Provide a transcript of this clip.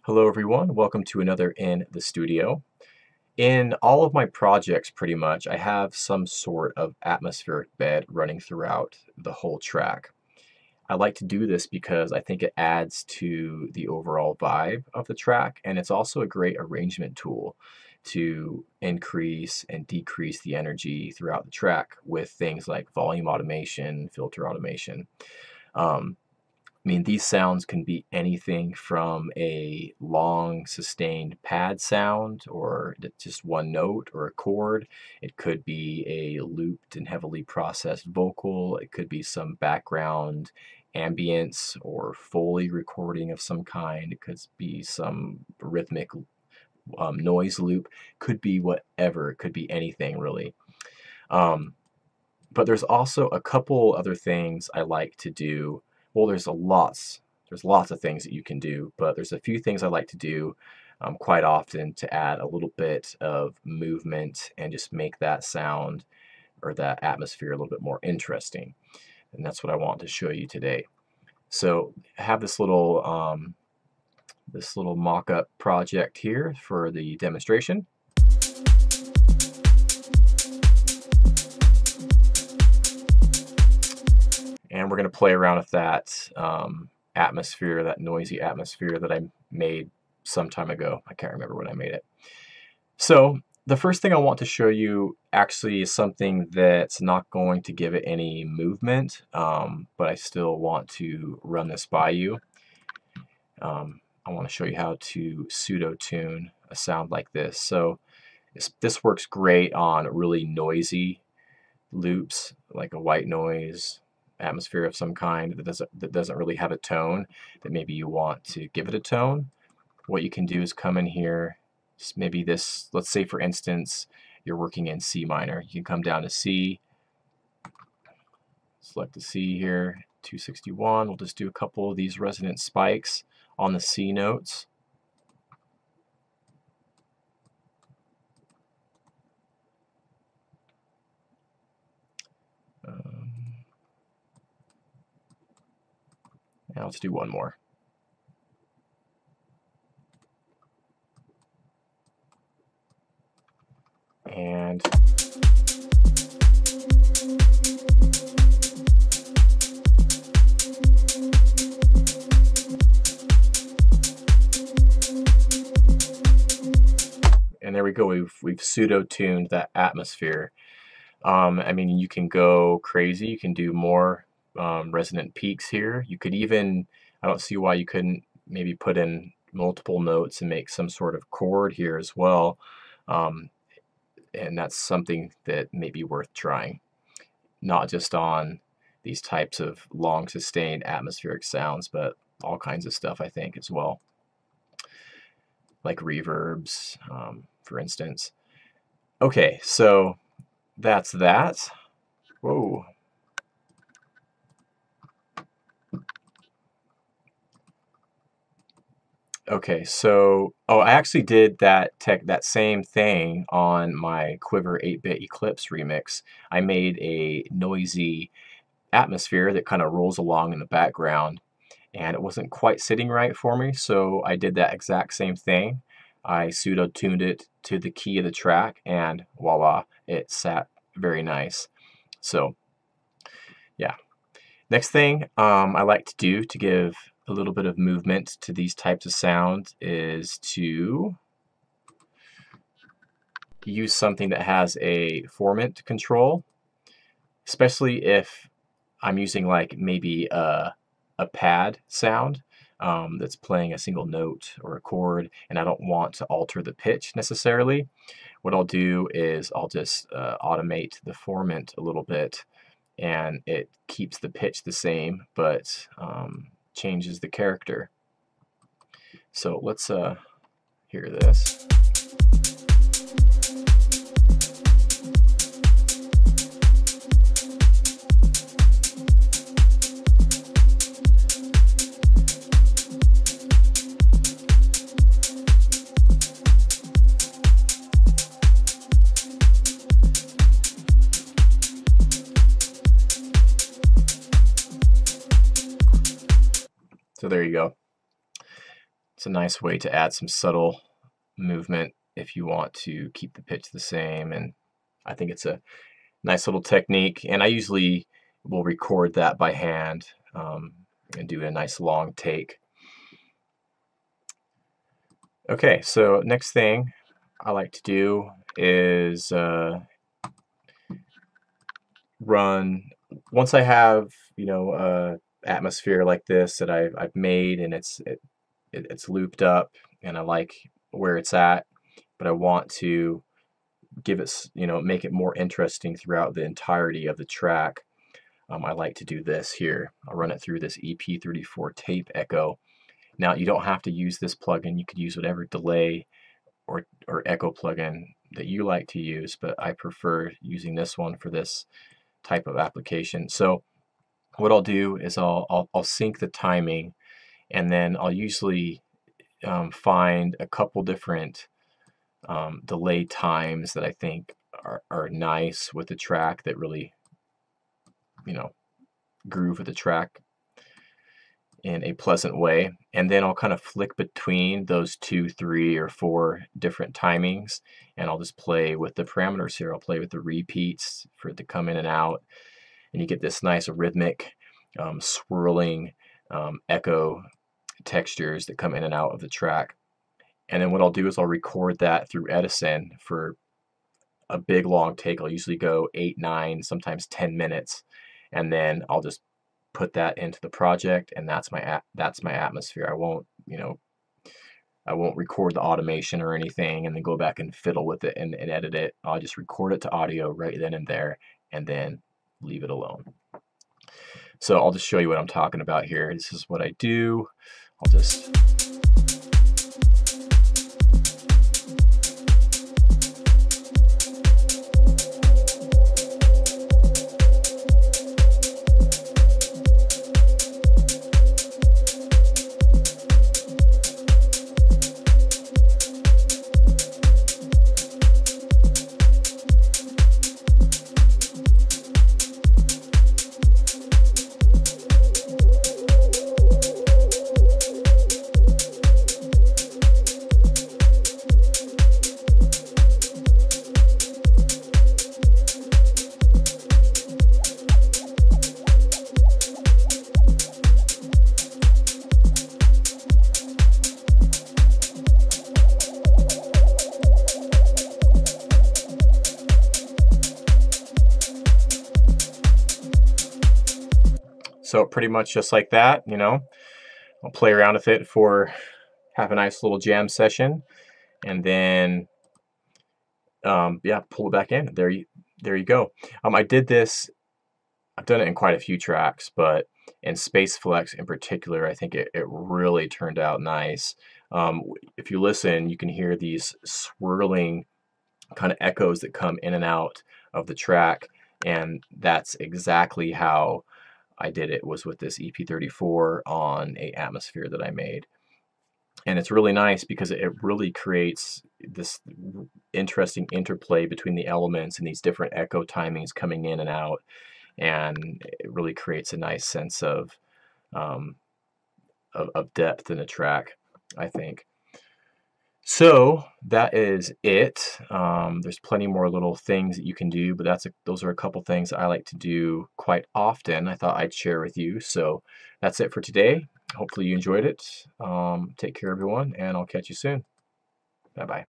Hello everyone, welcome to another In the Studio. In all of my projects pretty much, I have some sort of atmospheric bed running throughout the whole track. I like to do this because I think it adds to the overall vibe of the track, and it's also a great arrangement tool to increase and decrease the energy throughout the track with things like volume automation, filter automation. These sounds can be anything from a long sustained pad sound or just one note or a chord. It could be a looped and heavily processed vocal. It could be some background ambience or Foley recording of some kind. It could be some rhythmic noise loop. Could be whatever. It could be anything really. But there's also a couple other things I like to do. Well, there's lots of things that you can do, but there's a few things I like to do quite often to add a little bit of movement and just make that sound or that atmosphere a little bit more interesting. And that's what I want to show you today. So I have this little mock-up project here for the demonstration. And we're going to play around with that atmosphere, that noisy atmosphere that I made some time ago. I can't remember when I made it. So the first thing I want to show you actually is something that's not going to give it any movement, but I still want to run this by you. I want to show you how to pseudo-tune a sound like this. So this works great on really noisy loops, like a white noise atmosphere of some kind that doesn't really have a tone, that maybe you want to give it a tone. What you can do is come in here, maybe this, let's say for instance you're working in C minor. You can come down to C, select the C here, 261. We'll just do a couple of these resonant spikes on the C notes. Now let's do one more. And there we go. We've pseudo-tuned that atmosphere. You can go crazy. You can do more resonant peaks here. You could even, I don't see why you couldn't maybe put in multiple notes and make some sort of chord here as well. And that's something that may be worth trying, not just on these types of long sustained atmospheric sounds, but all kinds of stuff I think as well, like reverbs, for instance. Okay, so that's that. Whoa. Okay, so I actually did that same thing on my Quiver 8-bit Eclipse remix. I made a noisy atmosphere that kind of rolls along in the background, and it wasn't quite sitting right for me, so I did that exact same thing. I pseudo-tuned it to the key of the track, and voila, it sat very nice. So yeah. Next thing I like to do to give a little bit of movement to these types of sounds is to use something that has a formant control, especially if I'm using like maybe a pad sound that's playing a single note or a chord, and I don't want to alter the pitch necessarily. What I'll do is I'll just automate the formant a little bit, and it keeps the pitch the same, but changes the character. So let's hear this. So there you go. It's a nice way to add some subtle movement if you want to keep the pitch the same, and I think it's a nice little technique, and I usually will record that by hand and do a nice long take. Okay, so next thing I like to do is run, once I have, you know, atmosphere like this that I've made, and it's looped up and I like where it's at, but I want to give it, you know, make it more interesting throughout the entirety of the track. I like to do this here. I'll run it through this EP34 tape echo. Now you don't have to use this plugin. You could use whatever delay or echo plugin that you like to use, but I prefer using this one for this type of application. So what I'll do is I'll sync the timing, and then I'll usually find a couple different delay times that I think are nice with the track, that really, you know, groove with the track in a pleasant way. And then I'll kind of flick between those 2, 3, or 4 different timings, and I'll just play with the parameters here. I'll play with the repeats for it to come in and out, and you get this nice rhythmic swirling echo textures that come in and out of the track. And then what I'll do is I'll record that through Edison for a big long take. I'll usually go 8, 9, sometimes 10 minutes, and then I'll just put that into the project, and that's my atmosphere. I won't, you know, I won't record the automation or anything and then go back and fiddle with it and edit it. I'll just record it to audio right then and there, and then leave it alone. So I'll just show you what I'm talking about here. This is what I do. I'll just so pretty much just like that, you know. I'll play around with it for, have a nice little jam session, and then yeah, pull it back in. There you go. I did this, I've done it in quite a few tracks, but in Space Flex in particular, I think it really turned out nice. If you listen, you can hear these swirling kind of echoes that come in and out of the track, and that's exactly how I did it, was with this EP34 on a atmosphere that I made. And it's really nice because it really creates this interesting interplay between the elements and these different echo timings coming in and out, and it really creates a nice sense of depth in a track, I think. So that is it. There's plenty more little things that you can do, but those are a couple things I like to do quite often. I thought I'd share with you. So that's it for today. Hopefully you enjoyed it. Take care, everyone, and I'll catch you soon. Bye-bye.